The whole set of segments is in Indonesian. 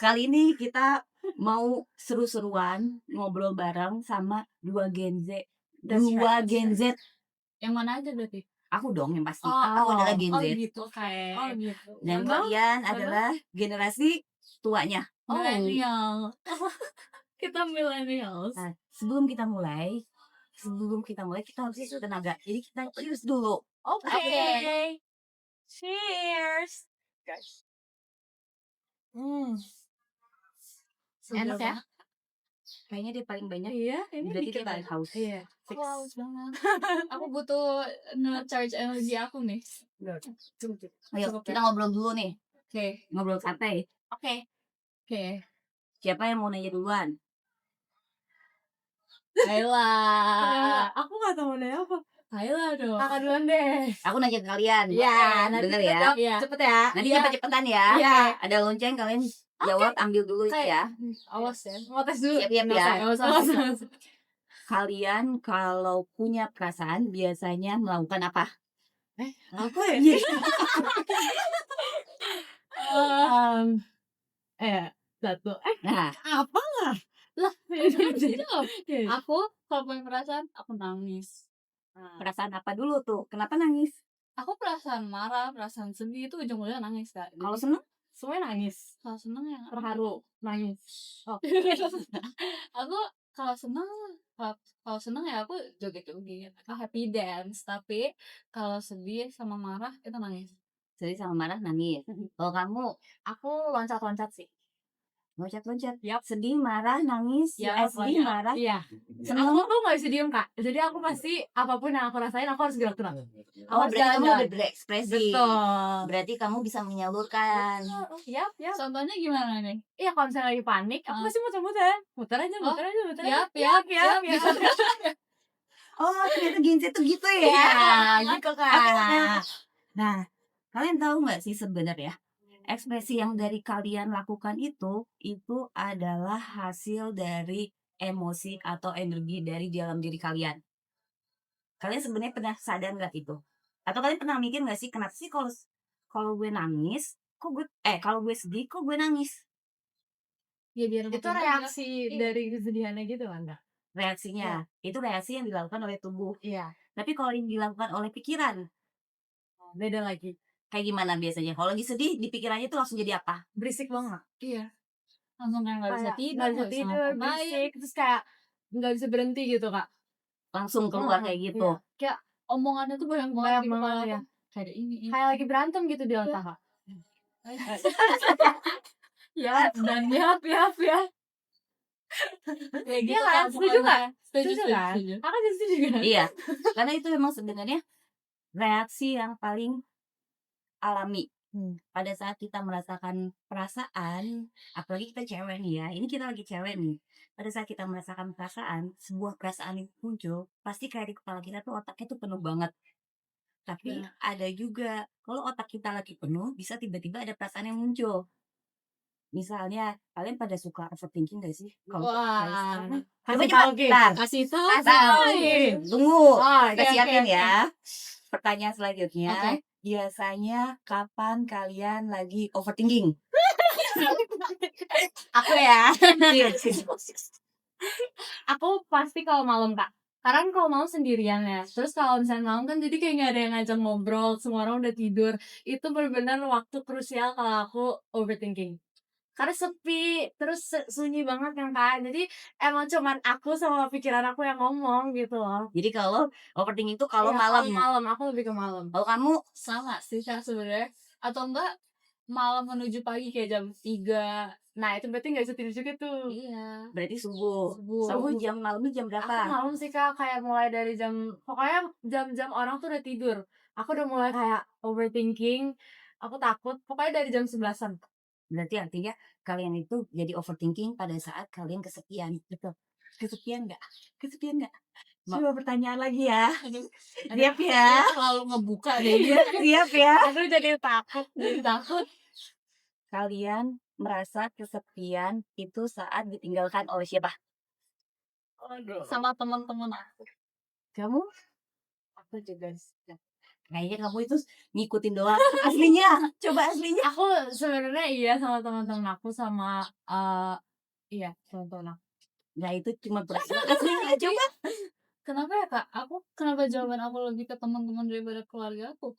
Kali ini kita mau seru-seruan ngobrol bareng sama 2 Gen Z. That's right, 2 that's Gen right. Z. Yang mana aja berarti? Aku dong yang pasti. Oh Aku adalah oh, Gen oh Z gitu, oh gitu. dan Lalu kalian lalu? adalah generasi tuanya. Milenial. Kita millennials. Nah, sebelum kita mulai kita harus isi tenaga. Jadi kita cheers dulu. Oke. Cheers. Guys. Enak ya? Kayaknya dia paling banyak. Iya, ini Berarti dikit dia paling aja. haus. Iya, aku haus banget. Aku butuh nge-charge energi aku nih. Ayo, Cukup kita ya? ngobrol dulu nih. Oke. Ngobrol santai. Oke. Siapa yang mau nanya duluan? Kayla. Aku gak tau mau nanya apa. Kayla dong. Kakak duluan deh. Aku nanya ke kalian. Iya, nanti Bener kita ya? jawab Iya. cepet ya. Nanti Iya. cepet-cepetan ya. Iya. Ada lonceng kalian jawab ambil dulu ya. Awas ya. Mau tes dulu. Siap-siap Nggak ya. usah. Nggak usah. Kalian kalau punya perasaan biasanya melakukan apa? Apa ya? Iya. Satu. Nah, Apa lah? Lah, jawab. Oke. Aku kalau punya perasaan, aku nangis. perasaan apa dulu tuh? Kenapa nangis? Aku perasaan marah, perasaan sedih itu ujung-ujungnya nangis kak. Kalau seneng? Semuanya nangis. Kalau seneng ya Terharu. Nangis. Oh. aku kalau seneng kalau seneng ya aku joget-joget, aku happy dance. Tapi kalau sedih sama marah itu nangis. Sedih sama marah nangis. Kalau kamu Aku loncat-loncat sih. loncat-loncat. Yap. Sedih, marah, nangis. Sedih, marah. Iya. Seneng. Aku tuh gak bisa diem kak. Jadi aku pasti apapun yang aku rasain aku harus gerak-gerak. Oh, harus berarti kamu jalan-jalan. udah berekspresi. Betul. Berarti kamu bisa menyalurkan. Yap. Contohnya gimana nih? Iya, kalau misalnya lagi panik, aku pasti muter-muter. Muter aja. Yap. Oh, ternyata Gen Z tuh gitu ya. Iya, gitu Nah, kak. nah, kalian tahu nggak sih sebenarnya ekspresi yang dari kalian lakukan itu adalah hasil dari emosi atau energi dari dalam diri kalian. Kalian sebenarnya pernah sadar nggak itu? Atau kalian pernah mikir nggak sih kenapa sih kalau gue nangis, kalau gue sedih, kok gue nangis? Ya biar Itu reaksi dari kesedihannya gitu kan kak? Reaksinya, itu reaksi yang dilakukan oleh tubuh. Iya. Tapi kalau yang dilakukan oleh pikiran, Beda lagi. kayak gimana biasanya? Kalau lagi sedih, di pikirannya itu langsung jadi apa? Berisik banget. Iya. Langsung kayak nggak bisa Kayak tidur, nggak bisa tidur, ngapain. berisik, terus kayak nggak bisa berhenti gitu kak. Langsung keluar kayak gitu. Iya. Kayak Omongannya tuh banyak banget banyak di kepala banget aku. ya. Kayak ini. Kayak lagi berantem gitu di otak kak. Ya, dan ya. Kayak gitu Iya kan? kan, Setuju pokoknya. nggak? Setuju kan? Aku juga setuju kan? Iya, karena itu memang sebenarnya reaksi yang paling alami. Pada saat kita merasakan perasaan, apalagi kita cewek nih ya, ini kita lagi cewek nih. Pada saat kita merasakan perasaan, sebuah perasaan yang muncul, pasti kayak di kepala kita tuh otaknya tuh penuh banget. Tapi ada juga, kalau otak kita lagi penuh, bisa tiba-tiba ada perasaan yang muncul. Misalnya, kalian pada suka overthinking gak sih? Kalau Wah. coba Kasih cepat, tahu Ki. bentar. Kasih tahu. Tunggu, Oh, kita oke, siapin oke. ya. Pertanyaan selanjutnya, Oke. biasanya kapan kalian lagi overthinking? Aku ya. Iya, Aku pasti kalau malam kak. Karena kan kalau malam sendirian ya. Terus kalau misalnya malam kan jadi kayak nggak ada yang ngajak ngobrol, semua orang udah tidur. Itu benar-benar waktu krusial kalau aku overthinking. Karena sepi, terus sunyi banget kan kak. Jadi emang cuman aku sama pikiran aku yang ngomong gitu loh. Jadi kalau overthinking itu kalau Iya, malam. malam, aku lebih ke malam. Kalau kamu Sama sih Kak sebenarnya. Atau enggak malam menuju pagi kayak jam 3. Nah itu berarti nggak bisa tidur juga tuh. Iya. berarti subuh. Subuh. Subuh jam malamnya jam Aku berapa? malam sih kak, kayak mulai dari pokoknya jam-jam orang tuh udah tidur. Aku udah mulai kayak overthinking, aku takut, pokoknya dari jam 11-an. Berarti artinya kalian itu jadi overthinking pada saat kalian kesepian. Betul. Kesepian nggak? Kesepian nggak? Coba pertanyaan lagi ya. Siap ya? Selalu ngebuka deh. Siap ya? Aduh jadi takut. Kalian merasa kesepian itu saat ditinggalkan oleh siapa? Sama teman-teman aku. Kamu? Aku juga Kayaknya kamu itu ngikutin doang. Aslinya, coba aslinya. Aku sebenarnya iya sama teman-teman aku sama iya sama teman aku. Nah, itu cuma pura-pura. Aslinya coba. Kenapa ya Kak? Kenapa jawaban aku lebih ke teman-teman daripada keluarga aku?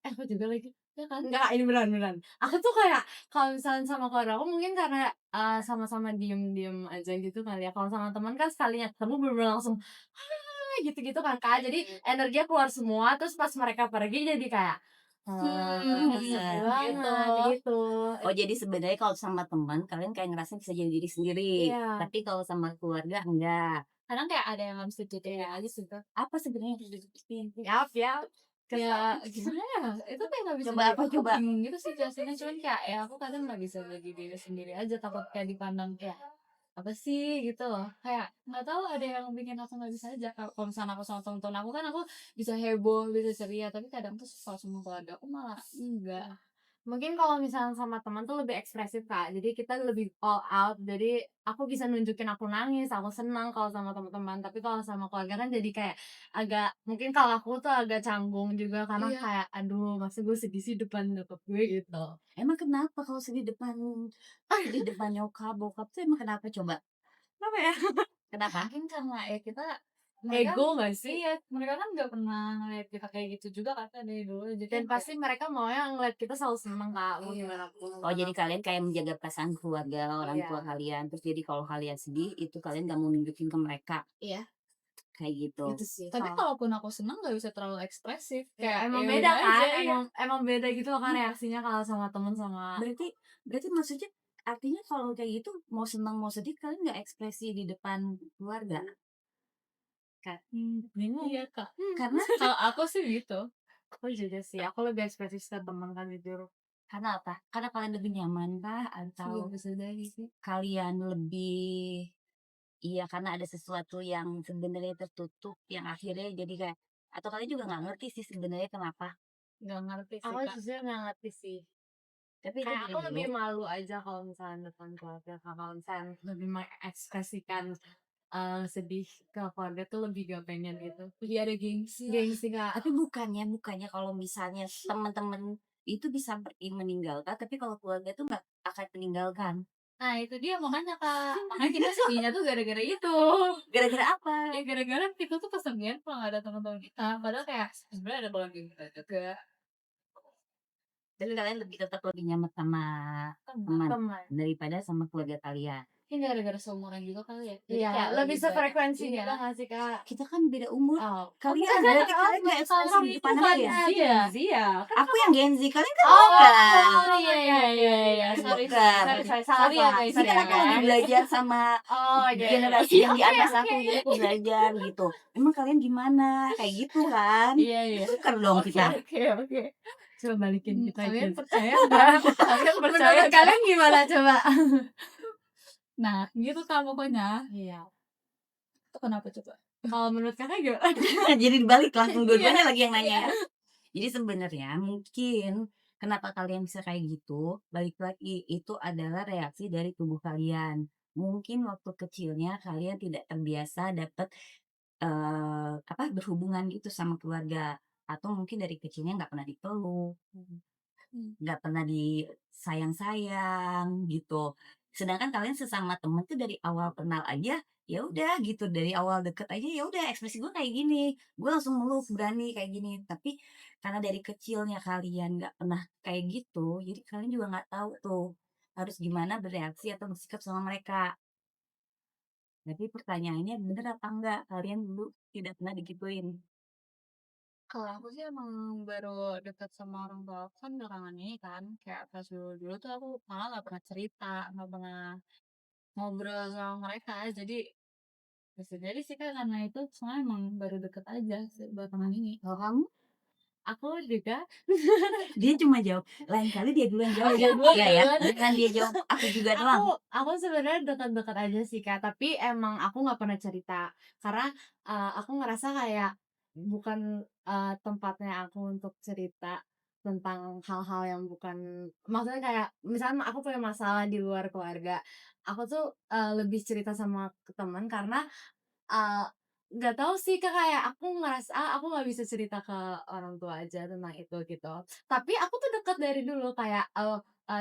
Aku juga lagi. Ya kan? Enggak, ini beneran. Aku tuh kayak kalau misalnya sama keluarga aku mungkin karena sama-sama diem-diem aja gitu kali ya. Kalau sama teman kan sekalinya ketemu bener-bener langsung gitu-gitu kan Kak. Jadi energinya keluar semua terus pas mereka pergi jadi kayak sedih Gitu. banget gitu. Oh, jadi sebenarnya kalau sama teman kalian kayak ngerasa bisa jadi diri sendiri. Iya. Tapi kalau sama keluarga enggak. Kadang kayak ada yang harus ditutupin aja sih Kak. Apa sebenarnya yang harus ditutupin? Ya. Ya gimana ya? Itu kayak gak bisa Coba apa, aku coba? bingung gitu sih jelasinnya. Cuman kayak ya aku kadang gak bisa jadi diri sendiri aja. Takut kayak dipandang kayak apa sih gitu loh. Kayak gak tahu ada yang bikin aku gak bisa aja. Kalau misalnya aku sama temen-temen aku kan aku bisa heboh, bisa ceria. Tapi kadang tuh kalau sama keluarga aku malah enggak. Mungkin kalau misalnya sama teman tuh lebih ekspresif Kak, jadi kita lebih all out, jadi aku bisa nunjukin aku nangis, aku senang kalau sama teman-teman, tapi kalau sama keluarga kan jadi kayak agak mungkin kalau aku tuh agak canggung juga karena Iya. kayak, "Aduh masa gue sedih sih depan nyokap gue?" Gitu. Emang kenapa kalau di depan nyokap, bokap tuh emang kenapa coba? Apa ya? Kenapa? Mungkin karena ya kita mereka Ego gak sih? iya mereka kan nggak pernah ngeliat kita kayak gitu juga kan dari dulu jadi Dan kayak pasti mereka maunya ngeliat kita selalu seneng Kak, mau Iya. gimana pun. Oh, jadi kalian kayak menjaga perasaan keluarga, orang tua Iya. kalian. Terus jadi kalau kalian sedih, itu kalian gak mau nunjukin ke mereka. Iya. Kayak gitu. Gitu sih. Tapi kalaupun aku senang nggak bisa terlalu ekspresif Ya, kayak emang ya beda udah kan, aja iya. emang beda gitu loh kan reaksinya kalau sama temen sama Berarti maksudnya artinya kalau kayak gitu mau senang mau sedih kalian nggak ekspresi di depan keluarga? Kak. Bingung ya Kak. Karena Kalau aku sih gitu. Aku juga sih, aku lebih ekspresif ke temen kan jujur. karena apa? Karena kalian lebih nyaman kah Iya atau bisa jadi sih. kalian lebih iya karena ada sesuatu yang sebenarnya tertutup yang akhirnya jadi kayak atau kalian juga nggak ngerti sih sebenarnya kenapa? Nggak ngerti sih Aku Kak. jujur nggak ngerti sih. Tapi itu Kayak dari aku dulu. lebih malu aja kalau misalnya depan keluarga, kalau misalnya lebih mengekspresikan sedih ke keluarga tuh lebih gak pengen gitu. Jadi ada gengsi. Gengsi Kak. Tapi bukannya kalau misalnya teman-teman itu bisa meninggalkan, tapi kalau keluarga itu nggak akan meninggalkan. Nah itu dia makanya Kak. Makanya kita sedihnya tuh gara-gara itu. Gara-gara apa? Ya gara-gara kita tuh kesepian kalau nggak ada teman-teman kita. Padahal kayak sebenarnya ada keluarga kita juga. Tapi kalian tetap lebih nyaman sama teman Teman. daripada sama keluarga kalian. Mungkin gara-gara seumuran juga kali ya. Jadi Iya, kayak lebih banyak. sefrekuensi Iya. juga gak sih Kak? Kita kan beda umur. Oh, Kalian bukan, berarti kalian nggak bukan, ekspresi di depan aku ya? Iya. Iya. Aku yang Gen Z, kalian kan Oh, bukan. iya. Sorry, Bukan. sorry, Sorry ya, guys. Ini Sorry kan ya, aku lagi guys. belajar sama Oh, iya. generasi yang di atas aku, jadi aku belajar gitu. Emang kalian gimana? Kayak gitu kan? Iya. Tuker dong kita. Oke. Coba balikin kita Kalian gitu. percaya nggak? Kalian percaya Menurut nggak? kalian gimana coba? Nah, gitu kan pokoknya. Iya. Itu kenapa coba? Kalau menurut kakak gimana? Jadi dibalik langsung dua-duanya lagi yang nanya. Jadi sebenarnya mungkin kenapa kalian bisa kayak gitu, balik lagi itu adalah reaksi dari tubuh kalian. Mungkin waktu kecilnya kalian tidak terbiasa dapat berhubungan gitu sama keluarga atau mungkin dari kecilnya nggak pernah dipeluk, nggak pernah disayang-sayang gitu. Sedangkan kalian sesama temen tuh dari awal kenal aja, ya udah gitu, dari awal deket aja ya udah ekspresi gue kayak gini, gue langsung meluk, berani kayak gini. Tapi karena dari kecilnya kalian nggak pernah kayak gitu, jadi kalian juga nggak tahu tuh harus gimana bereaksi atau bersikap sama mereka. Tapi pertanyaannya bener apa enggak kalian dulu tidak pernah digituin? Kalau aku sih emang baru dekat sama orang tua aku kan belakangan ini kan. Kayak pas dulu tuh aku malah nggak pernah cerita, nggak pernah ngobrol sama mereka. Jadi bisa jadi sih kan karena itu soalnya emang baru deket aja sih belakangan ini. Kalau kamu? Aku juga Dia cuma jawab, lain kali dia duluan jawab ya? Dia duluan, Iya ya? duluan. Jangan dia jawab, aku juga doang. aku sebenarnya dekat-dekat aja sih Kak, tapi emang aku nggak pernah cerita. Karena aku ngerasa kayak bukan tempatnya aku untuk cerita tentang hal-hal yang bukan maksudnya kayak misalnya aku punya masalah di luar keluarga, aku tuh lebih cerita sama teman karena nggak tahu sih Kak, kayak aku ngerasa aku nggak bisa cerita ke orang tua aja tentang itu gitu. Tapi aku tuh deket dari dulu kayak,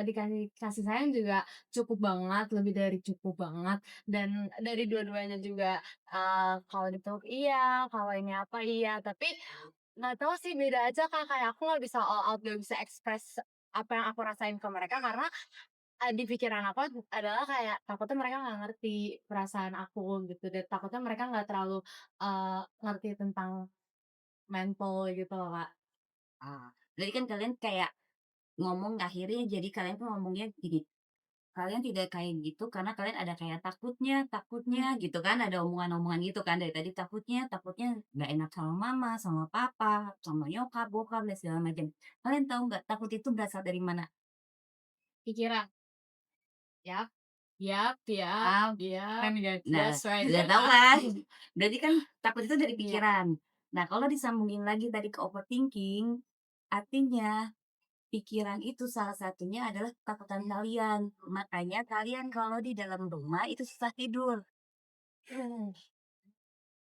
dikasih kasih sayang juga cukup banget, lebih dari cukup banget, dan dari dua-duanya juga, kalau dipeluk iya, kalau ini apa iya, tapi nggak tahu sih beda aja Kak, kayak aku nggak bisa all out, nggak bisa express apa yang aku rasain ke mereka karena di pikiran aku adalah kayak takutnya mereka nggak ngerti perasaan aku gitu dan takutnya mereka nggak terlalu, ngerti tentang mental gitu loh, Kak. Jadi kan kalian kayak ngomong akhirnya jadi kalian tuh ngomongnya gini, kalian tidak kayak gitu karena kalian ada kayak takutnya takutnya gitu kan, ada omongan-omongan gitu kan dari tadi, takutnya takutnya nggak enak sama mama, sama papa, sama nyokap, bokap, dan segala macam. Kalian tahu nggak takut itu berasal dari mana? Pikiran. Yap, yap, yap, Ah, yap, nah, that's right. udah tahu kan? Berarti kan takut itu dari Iya. pikiran. Nah, kalau disambungin lagi tadi ke overthinking, artinya pikiran itu salah satunya adalah ketakutan kalian. Makanya kalian kalau di dalam rumah itu susah tidur. Hmm,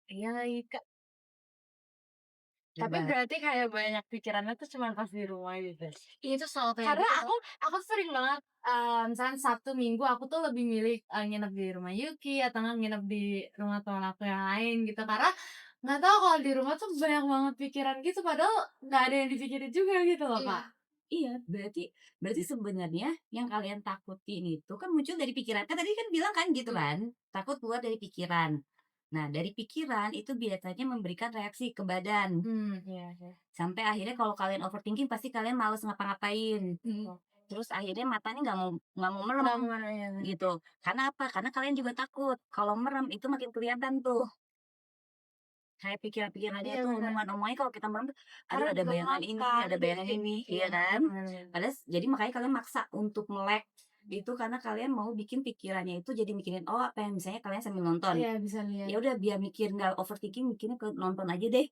iya lagi, Kak. Tapi Coba. berarti kayak banyak pikirannya tuh cuman pas di rumah gitu? Itu selalu kayak Karena gitu. aku sering banget, misalkan Sabtu Minggu aku tuh lebih milih, nginep di rumah Yuki atau enggak nginep di rumah teman aku yang lain gitu. Karena nggak tahu kalau di rumah tuh banyak banget pikiran gitu, padahal nggak ada yang dipikirin juga gitu loh, Iya. Kak. Iya, berarti berarti sebenarnya yang kalian takutin itu kan muncul dari pikiran. Kan tadi kan bilang kan gitu Iya. kan, takut keluar dari pikiran. Nah, dari pikiran itu biasanya memberikan reaksi ke badan. Iya iya. Sampai akhirnya kalau kalian overthinking pasti kalian males ngapa-ngapain. Mhm. Terus akhirnya matanya nggak mau merem Nggak mau ya. gitu. Karena apa? Karena kalian juga takut. Kalau merem itu makin kelihatan tuh. Kayak pikiran-pikirannya Iya tuh benar. omongan-omongannya kalau kita merem tuh, aduh Karena ada bayangan gelap ini, kan, ada bayangan jadi ini, iya iya, kan? bener bener. Padahal jadi makanya kalian maksa untuk melek itu karena kalian mau bikin pikirannya itu jadi mikirin, oh apa yang misalnya kalian sambil nonton, Iya bisa ya lihat. udah biar mikir nggak overthinking mikirnya ke nonton aja deh,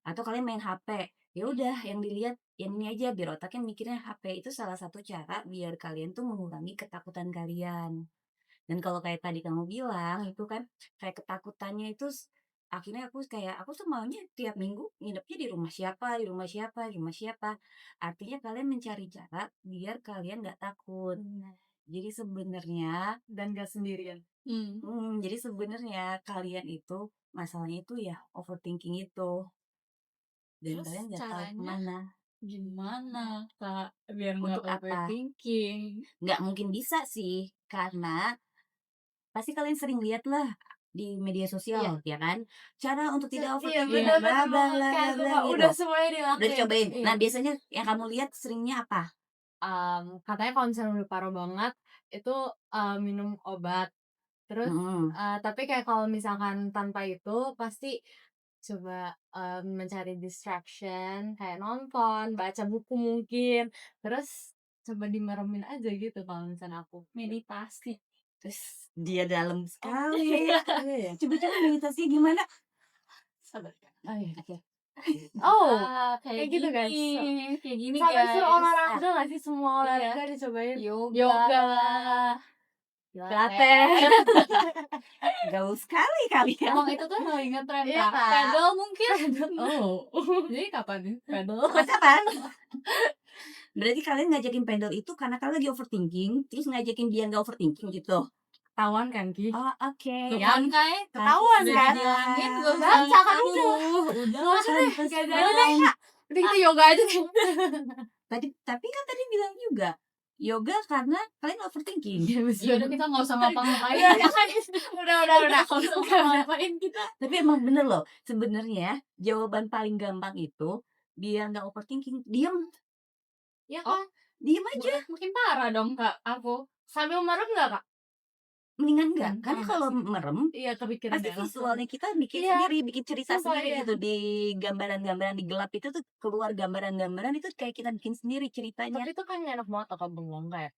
atau kalian main HP, ya udah yang dilihat yang ini aja biar otaknya mikirnya HP itu salah satu cara biar kalian tuh mengurangi ketakutan kalian. Dan kalau kayak tadi kamu bilang itu kan kayak ketakutannya itu akhirnya aku kayak aku tuh maunya tiap minggu nginepnya di rumah siapa, di rumah siapa, di rumah siapa. Artinya kalian mencari cara biar kalian nggak takut. Bener. Jadi sebenarnya, Dan nggak sendirian. Mmm. jadi sebenarnya kalian itu masalahnya itu ya overthinking itu dan Terus kalian nggak tahu caranya kemana. gimana, Kak, biar nggak Untuk apa? overthinking? Nggak mungkin bisa sih karena pasti kalian sering lihat lah di media Iya. sosial, ya kan? Cara untuk tidak Iya overthinking, Iya. bener bener bla bla banget bla Kak bla itu bla Kak, gitu. udah semuanya Udah dilakuin. dicobain? Iya. Nah, biasanya yang kamu lihat seringnya apa? Katanya kalau misalnya udah parah banget itu, minum obat. Terus, Mhm. tapi kayak kalau misalkan tanpa itu pasti coba, mencari distraction kayak nonton, baca buku mungkin, terus coba dimeremin aja gitu kalau misalnya aku. Meditasi. Terus dia dalam Oh, sekali. iya ya? Coba-coba meditasinya gimana? Sabar, Kak. Oh iya. Oke. Oh, Kayak kayak gitu guys. kayak gini, Sama suruh guys. Nah, olahraga nggak sih? Semua Iya. olahraga dicobain? Yoga, Yoga, pilates. pilates. gaul sekali kalian. Emang itu tuh lagi ngetren, Iya, Kak. Kak. Padel mungkin. Oh, jadi kapan nih padel? Kapan-kapan. Berarti kalian ngajakin pedal itu karena kalian lagi overthinking, terus ngajakin dia nggak overthinking gitu? Ketahuan kan, Ki? Oh, oke. Tuh Ya, kan, Kak, ketahuan udah kan? dibilangin gak usah Baca kan udah. ngaruh. Nggak Udah usah deh, nggak jadi deh, Pantesan. Kak. Udah kita yoga aja deh. Tapi kan tadi bilang juga, yoga karena kalian overthinking. Iya, Ya udah kita nggak usah ngapa-ngapain. Iya, kan? Udah. Nggak usah ngapa-ngapain kita. Tapi emang bener loh, sebenarnya jawaban paling gampang itu biar nggak overthinking, diem, Iya Oh, kan? diem aja, makin parah dong, Kak, aku. Sambil merem nggak, Kak? mendingan enggak. Oh, Karena enggak kalau sih. merem, Iya, kepikiran pasti deh langsung. visualnya kita bikin Iya, sendiri, bikin cerita sumpah sendiri iya. gitu. Di gambaran-gambaran di gelap itu tuh keluar gambaran-gambaran itu kayak kita bikin sendiri ceritanya. Tapi itu kan enak banget Kak bengong kayak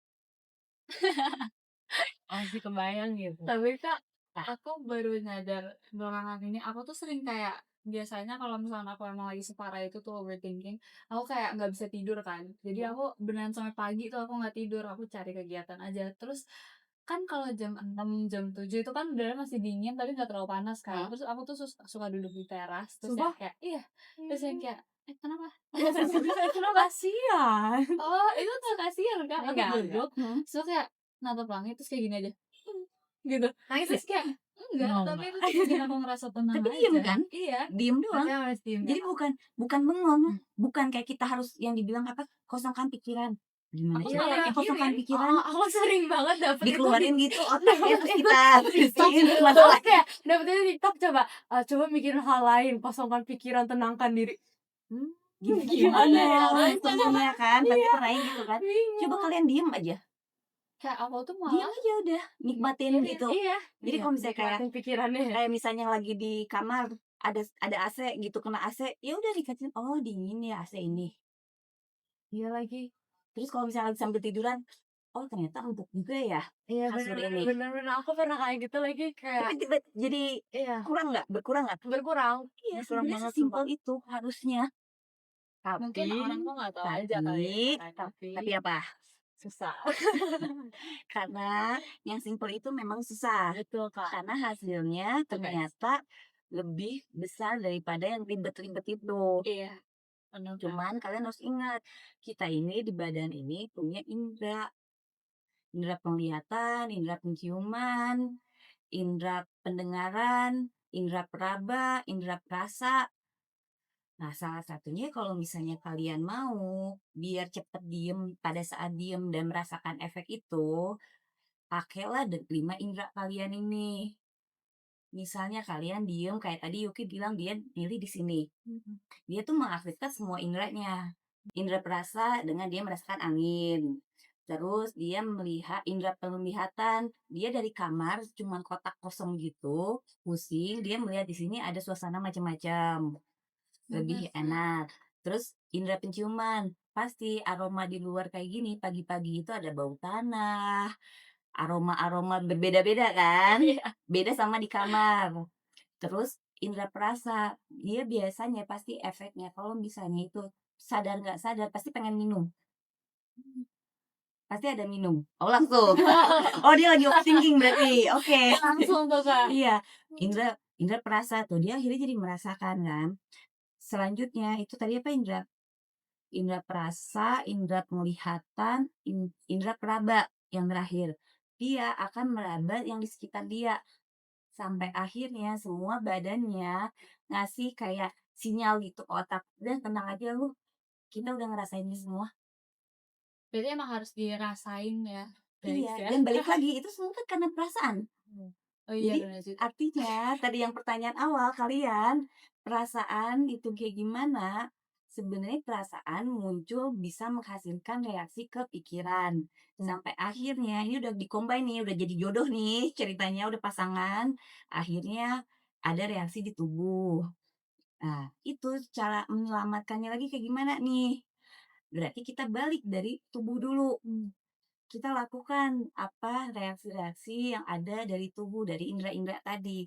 masih kebayang gitu. Tapi, Kak, Nah, aku baru nyadar belakangan ini, aku tuh sering kayak biasanya kalau misalnya aku emang lagi separah itu tuh overthinking, aku kayak nggak bisa tidur kan. Jadi aku beneran sampai pagi tuh aku nggak tidur, aku cari kegiatan aja. Terus Kan kalau jam 6 jam 7 itu kan udaranya masih dingin tapi nggak terlalu panas kan. Terus aku tuh suka duduk di teras, terus yang Sumpah? kayak iya, terus yang kayak, kenapa? Kenapa? Kasihan. Oh, itu tuh kasihan kan? Aku Enggak. duduk, Hmm. terus kayak natap langit terus kayak gini aja. Gitu. Nangis ya? Terus kayak enggak, Oh, tapi enggak. itu bikin aku ngerasa tenang Tapi diem aja. kan? Iya, Diem doang. tapi harus diem Jadi ya. bukan bengong, bukan kayak kita harus yang dibilang apa, kosongkan pikiran. Gimana Aku cara malah kayak kosongkan mikirin, pikiran? aku sering banget dapet itu di Dikeluarin gitu otaknya terus dapet kita itu di TikTok. bersihin Terus masalah. kayak dapet itu di TikTok coba mikirin hal lain, kosongkan pikiran, tenangkan diri. Gimana Gimana ya? sebenarnya kan? Pasti Iya, pernah gitu kan? Coba bingung. kalian diem aja. Kayak aku tuh Diem malah aja udah, nikmatin mikirin itu. iya, Jadi kalau misalnya kayak nikmatin pikirannya ya. misalnya lagi di kamar ada AC gitu, kena AC, ya udah dikatain, "Oh, dingin ya AC ini." Iya lagi. Terus kalau misalnya lagi sambil tiduran, "Oh, ternyata empuk juga ya Iya kasur ini." bener, aku pernah kayak gitu lagi kayak Tapi tiba jadi iya, berkurang nggak? berkurang Iya, berkurang sebenarnya banget sesimpel sumpah. itu harusnya. Mungkin Tapi orang tuh nggak tahu aja kali ya, tapi apa? susah. Karena yang simpel itu memang susah. Betul, Kak. Karena hasilnya ternyata lebih besar daripada yang ribet-ribet itu. Iya, bener, Kak. Cuman kalian harus ingat, kita ini di badan ini punya indera. Indera penglihatan, indera penciuman, indera pendengaran, indera peraba, indera perasa. Nah, salah satunya kalau misalnya kalian mau biar cepet diem pada saat diem dan merasakan efek itu, pakailah 5 indera kalian ini. Misalnya kalian diem kayak tadi Yuki bilang dia milih di sini. Dia tuh mengaktifkan semua inderanya. Indera perasa dengan dia merasakan angin. Terus dia melihat indera penglihatan, dia dari kamar cuman kotak kosong gitu, pusing, dia melihat di sini ada suasana macam-macam. Bener Lebih sih. enak. Terus indera penciuman, pasti aroma di luar kayak gini pagi-pagi itu ada bau tanah, aroma-aroma berbeda-beda kan? Iya. Beda sama di kamar. Terus indera perasa, dia biasanya pasti efeknya kalau misalnya itu sadar nggak sadar pasti pengen minum. Pasti ada minum. Oh, langsung. Oh, dia lagi overthinking berarti. Oke. Langsung tuh, Kak. Iya, indera indera perasa tuh dia akhirnya jadi merasakan kan. Selanjutnya itu tadi apa indera? Indera perasa, indera penglihatan, indera peraba yang terakhir. Dia akan meraba yang di sekitar dia. Sampai akhirnya semua badannya ngasih kayak sinyal gitu ke otak, "Udah tenang aja lu, kita udah ngerasain ini semua." Berarti emang harus dirasain ya, guys Iya, ya. dan balik lagi itu semua kan karena perasaan. Oh iya, Jadi bener juga. artinya tadi yang pertanyaan awal kalian, perasaan itu kayak gimana? Sebenarnya perasaan muncul bisa menghasilkan reaksi ke pikiran. Sampai akhirnya ini udah di-combine nih, udah jadi jodoh nih ceritanya, udah pasangan, akhirnya ada reaksi di tubuh. Nah, itu cara menyelamatkannya lagi kayak gimana nih? Berarti kita balik dari tubuh dulu. Kita lakukan apa reaksi-reaksi yang ada dari tubuh, dari indera-indera tadi.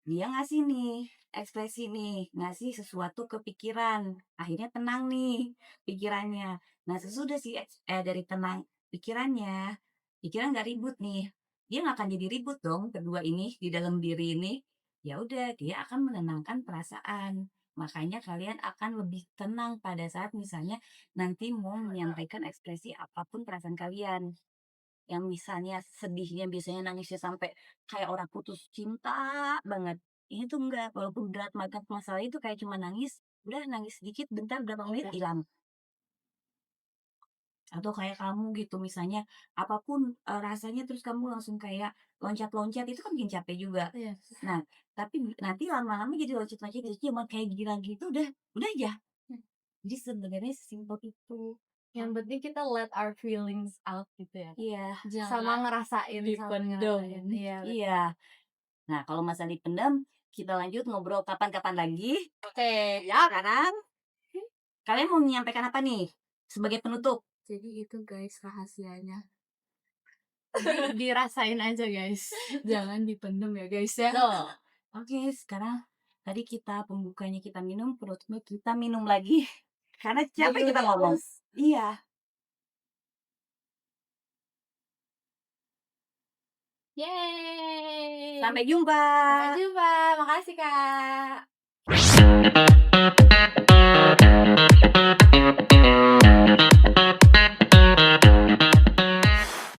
Dia ngasih nih, ekspresi nih, ngasih sesuatu ke pikiran. Akhirnya tenang nih pikirannya. Nah, sesudah dari tenang pikirannya, pikiran nggak ribut nih. Dia nggak akan jadi ribut dong kedua ini di dalam diri ini. Ya udah, dia akan menenangkan perasaan. Makanya kalian akan lebih tenang pada saat misalnya nanti mau menyampaikan ekspresi apapun perasaan kalian. Yang misalnya sedihnya biasanya nangisnya sampai kayak orang putus cinta banget. Ini tuh enggak, walaupun berat banget masalah itu kayak cuma nangis, udah nangis sedikit bentar berapa menit hilang. Atau kayak kamu gitu misalnya apapun rasanya terus kamu langsung kayak loncat-loncat itu kan bikin capek juga. Iya. Nah, tapi nanti lama-lama jadi loncat-loncat itu cuma kayak gila gitu udah aja. Jadi sebenarnya sesimpel itu. Yang penting kita let our feelings out gitu ya. Iya, Sama ngerasain, dipendem. Iya, iya. Nah, kalau masalah dipendam, kita lanjut ngobrol kapan-kapan lagi. Oke. Ya, sekarang kalian mau menyampaikan apa nih sebagai penutup? Jadi itu guys rahasianya. Dirasain aja guys. Jangan dipendem ya guys ya. Tuh. Oke, sekarang tadi kita pembukanya kita minum, penutupnya kita minum lagi. Karena capek kita ngomong. Iya. Yeay! Sampai jumpa. Sampai jumpa, makasih Kak.